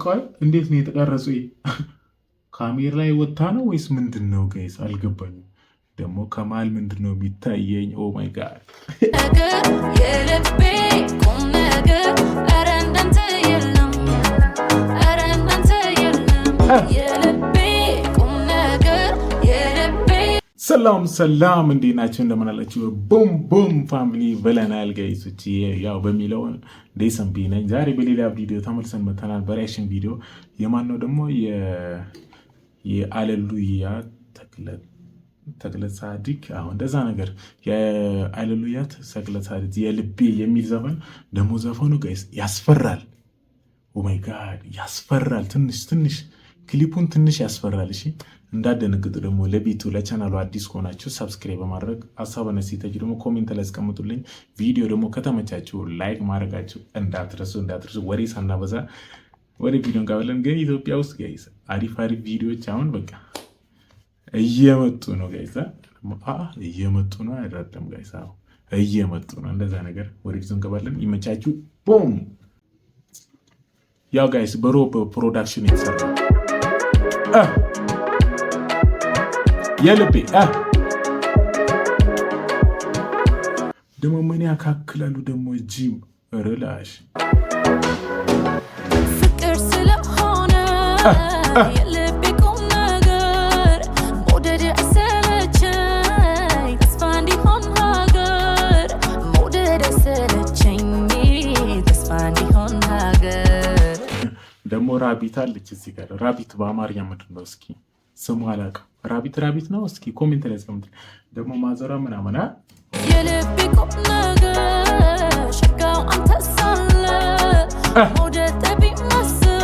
ቆይ እንዴት ነው የተቀረጹ? ካሜራ ላይ ወጣ ነው ወይስ ምንድነው? ጋይስ አልገባኝም። ደግሞ ከመሀል ምንድነው የሚታየኝ? ኦ ማይ ጋድ ሰላም ሰላም፣ እንዴት ናችሁ? እንደምን አላችሁ? ቡም ቡም ፋሚሊ ብለናል ጋይሶች። ያው በሚለው ዴሰን ቢ ነኝ። ዛሬ በሌላ ቪዲዮ ተመልሰን መተናል። በሪያክሽን ቪዲዮ የማን ነው ደግሞ? የአሌሉያ ተክለ ጻድቅ። አሁን እንደዛ ነገር የአሌሉያ ተክለ ጻድቅ የልቤ የሚል ዘፈን ደግሞ ዘፈኑ ጋይስ ያስፈራል። ኦ ማይ ጋድ ያስፈራል። ትንሽ ክሊፑን ትንሽ ያስፈራል። እሺ እንዳደነግጡ ደግሞ ለቤቱ ለቻናሉ አዲስ ከሆናችሁ ሰብስክራይብ በማድረግ ሀሳብና ሴታችሁ ደግሞ ኮሜንት ላይ አስቀምጡልኝ። ቪዲዮ ደግሞ ከተመቻችሁ ላይክ ማድረጋችሁ እንዳትረሱ። ወሬ ሳናበዛ ወደ ቪዲዮ እንገባለን። ግን ኢትዮጵያ ውስጥ ጋይስ አሪፍ ቪዲዮዎች አሁን በቃ እየመጡ ነው ጋይስ። እየመጡ ነው አይደለም ጋይስ? አዎ እየመጡ ነው። እንደዛ ነገር ወደ ቪዲዮ እንገባለን። ይመቻችሁ። ቦም ያው ጋይስ በሮብ ፕሮዳክሽን የተሰራ የልቤ ደግሞ ምን ያካክላሉ ደግሞ ጂም ርላሽ ፍቅር ስለሆነ የልቤ ቁም ነገር መውደድ አሰለቸኝ ተስፋ እንዲሆን ሀገር መውደድ አሰለቸኝ ተስፋ እንዲሆን ሀገር። ደግሞ ራቢት አለች እዚህ ጋር። ራቢት በአማርኛ ምንድን ነው እስኪ? ስሙ አላውቅም። ራቢት ነው። እስኪ ኮሜንት ላይ አስቀምጡ። ደግሞ ማዘሯ ምናምን የልቤ ቁም ነገር ሸጋው አንተ ሳለ መውደድ ቢመስል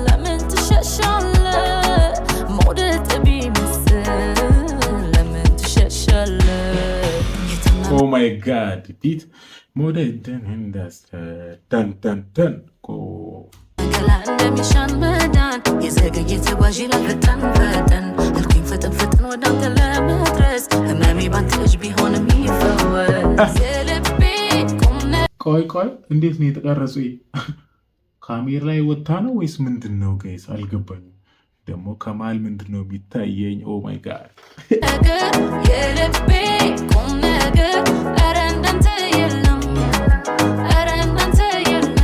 ለምን ትሸሻለህ? መውደድ ቢመስል ለምን ትሸሻለህ? ኦ ማይ ጋድ ቢት መውደድን እንዳስተዳንተን ገላ እንደሚሻን መዳን የዘገየ ተጓዥ ላልፈጠን አልኩኝ ፍጥን ወደ አንተ ለመድረስ ህመሜ ባንተ እጅ ቢሆንም ይፈወስ የልቤ ቁም ነገር። ቆይ እንዴት ነው የተቀረጹ? ካሜራ ላይ ወጣ ነው ወይስ ምንድነው ጋይስ? አልገባኝም። ደግሞ ከመሀል ምንድነው የሚታየኝ? ኦ ማይ ጋድ የልቤ ቁም ነገር ኧረ እንዳንተ የለም፣ ኧረ እንዳንተ የለም።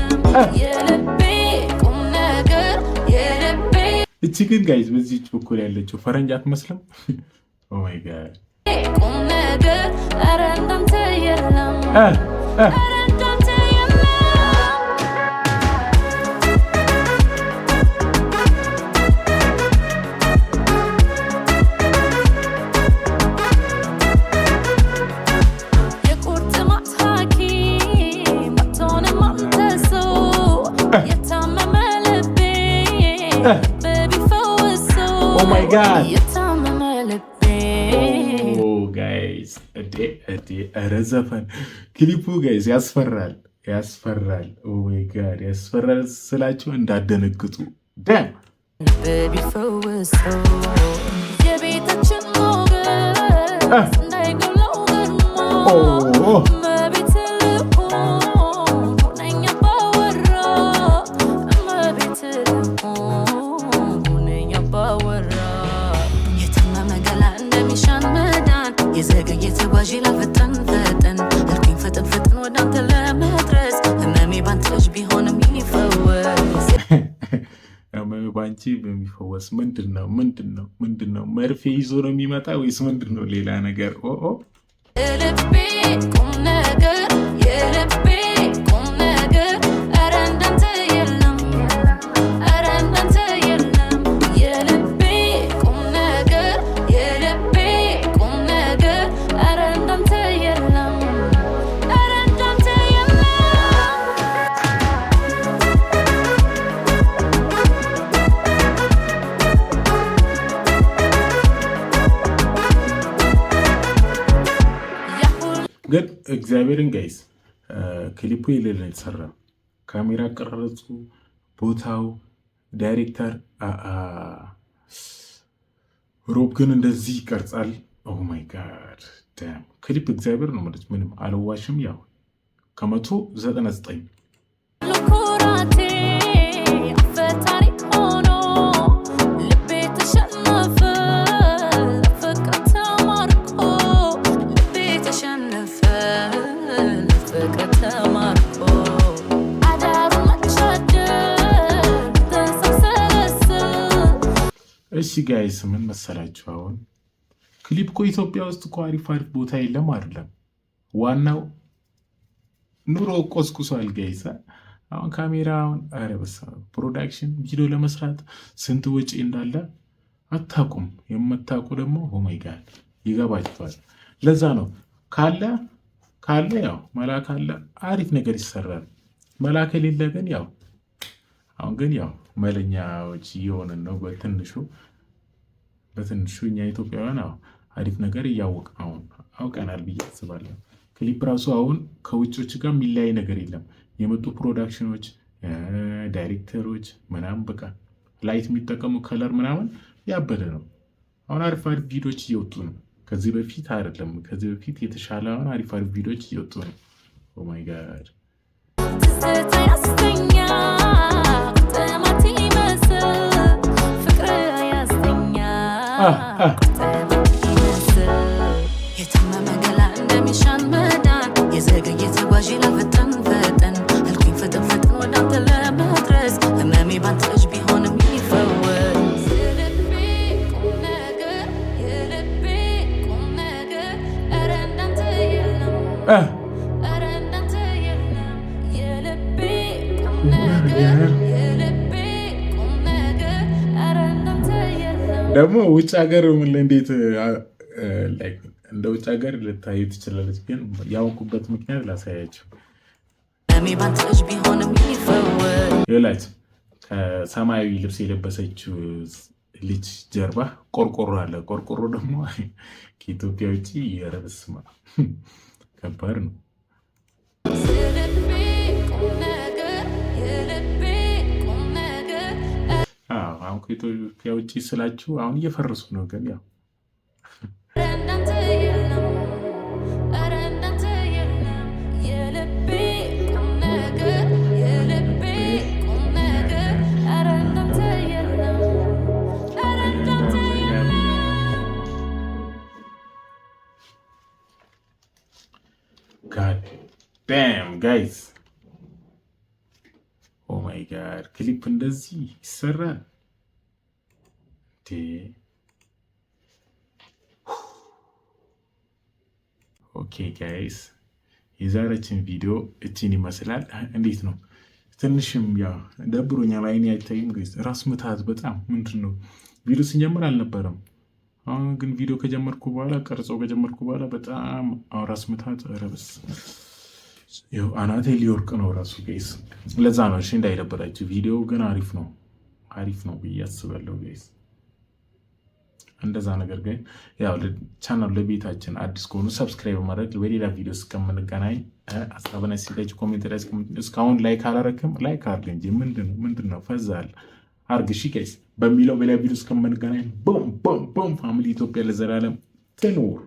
እቺ ግን ጋይዝ በዚህ በኩል ያለችው ፈረንጅ አትመስልም? ኦ ማይ ጋድ ቁም ነገር ኧረ እንዳንተ የለም፣ ኧረ እንዳንተ የለም። የቁርጥማት ሐኪም ባትሆንም አንተ ሰው የታመመ ልቤ Oh my God! ጋይስ ኧረ ዘፈን ክሊፑ ጋይስ ያስፈራል። ኦ ማይ ጋድ ያስፈራል ስላችሁ እንዳደነግጡ። ዳም የቤታችን ሞገስ እንዳይጎለው ግርማ እመቤት ልሁን ሁነኛ ባወራ እመቤት ልሁን ሁነኛ ባወራ የታመመ ገላ እንደሚሻን መዳን የዘገየ ተጓዥ ላልፈጠን አልኩኝ ፍጥን ወደ አንተ ለመድረስ ህመሜ ባንተ እጅ ቢሆንም ይፈወስ። ህመሜ ባንቺ በሚፈወስ ምንድነው? መርፌ ይዞ ነው የሚመጣ ወይስ ምንድነው ሌላ ነገር? የልቤ ቁም ነገር የልቤ ቁም ነገር ኧረ እንዳንተ የለም፣ ኧረ እንዳንተ የለም። የልቤ ቁም ነገር የልቤ ቁም ነገር ኧረ እንዳንተ የለም፣ ኧረ እንዳንተ የለም። ግን እግዚአብሔርን ጋይስ ክሊፑ የሌለ የተሰራ ካሜራ ቀረጹ፣ ቦታው፣ ዳይሬክተር ሮብ ግን እንደዚህ ይቀርጻል። ኦ ማይ ጋድ ዳም ክሊፕ እግዚአብሔር ነው ማለት ምንም አልዋሽም። ያው ከ199 እሺ ጋይስ ምን መሰላችሁ፣ አሁን ክሊፕ እኮ ኢትዮጵያ ውስጥ እኮ አሪፍ ቦታ የለም አይደለም። ዋናው ኑሮ ቆስቁሷል ጋይስ። አሁን ካሜራ ፕሮዳክሽን ቪዲዮ ለመስራት ስንት ወጪ እንዳለ አታውቁም። የምታውቁ ደግሞ ኦማይ ጋድ ይገባችኋል። ለዛ ነው ካለ ያው መላ ካለ አሪፍ ነገር ይሰራል። መላ ከሌለ ግን ያው አሁን ግን ያው መለኛዎች እየሆንን ነው። በትንሹ እኛ ኢትዮጵያውያን አሪፍ ነገር አውቀናል ብዬ አስባለሁ። ክሊፕ ራሱ አሁን ከውጮች ጋር የሚለያይ ነገር የለም። የመጡ ፕሮዳክሽኖች፣ ዳይሬክተሮች ምናምን በቃ ላይት የሚጠቀሙ ከለር ምናምን ያበደ ነው። አሁን አሪፍ ቪዲዮች እየወጡ ነው። ከዚህ በፊት አይደለም፣ ከዚህ በፊት የተሻለ አሁን አሪፍ ቪዲዮች እየወጡ ነው። ኦማይ ጋድ ደግሞ ውጭ ሀገር እንዴት እንደ ውጭ ሀገር ልታዩ ትችላለች። ግን ያውቁበት ምክንያት ላሳያቸው። ላች ከሰማያዊ ልብስ የለበሰችው ልጅ ጀርባ ቆርቆሮ አለ። ቆርቆሮ ደግሞ ከኢትዮጵያ ውጭ የረብስማ ከባድ ነው። አሁን ከኢትዮጵያ ውጭ ስላችሁ አሁን እየፈረሱ ነው። ግን ያው ዳም ጋይስ ኦ ማይ ጋድ ክሊፕ እንደዚህ ይሰራል። ኦኬ ጋይስ የዛሬችን ቪዲዮ እችን ይመስላል። እንዴት ነው? ትንሽም ደብሮኛል። አይኔ አይታይም ጋይስ። ራስ ምታት በጣም ምንድን ነው? ቪዲዮ ስንጀምር አልነበረም። አሁን ግን ቪዲዮ ከጀመርኩ በኋላ ከጀመርኩ በኋላ በጣም ራስ ምታት ረብስ አናቴ ሊወርቅ ነው ራሱ ጋይስ። ለዛ ነው እሺ እንዳይደበራችሁ። ቪዲዮ ግን አሪፍ ነው ብዬ አስባለሁ ጋይስ። እንደዛ ነገር ግን ያው ቻናሉ ለቤታችን አዲስ ከሆኑ ሰብስክራይብ በማድረግ በሌላ ቪዲዮ እስከምንገናኝ ሀሳብና ሲላችሁ ኮሜንት ላይ እስካሁን ላይክ አላረክም? ላይክ አድርግ እንጂ ምንድን ነው ፈዛል አርግ እሺ ጋይስ። በሚለው በሌላ ቪዲዮ እስከምንገናኝ ቦም ፋሚሊ ኢትዮጵያ ለዘላለም ትኑር።